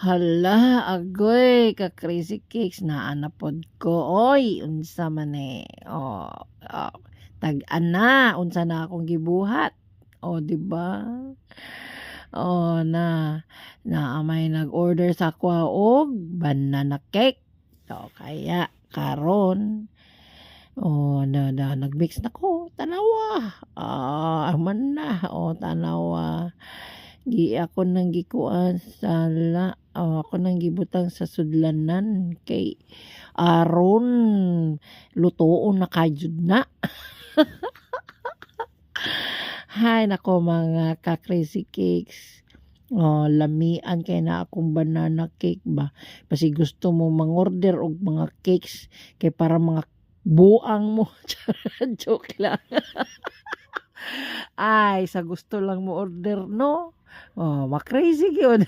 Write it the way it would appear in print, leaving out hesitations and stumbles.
Hala, agoy ka Crazy Cakes naa na pod ko. Oy, unsa man eh. Tag-ana, unsa na akong gibuhat. Di ba? Na may nag-order sa kwa og banana cake. Kaya karon nag-mix na ko tanawa. Man na tanawa. Ako nang gikuan ako nang gibutang sa sudlanan kay aron lutoon na kajud na. Hay nako mga ka-Crazy Cakes. Lamian kay na akong banana cake ba. Basi gusto mo mangorder og mga cakes kay para mga buang mo. Joke lang. Ay, sa gusto lang mo order no. Ma-crazy gyud.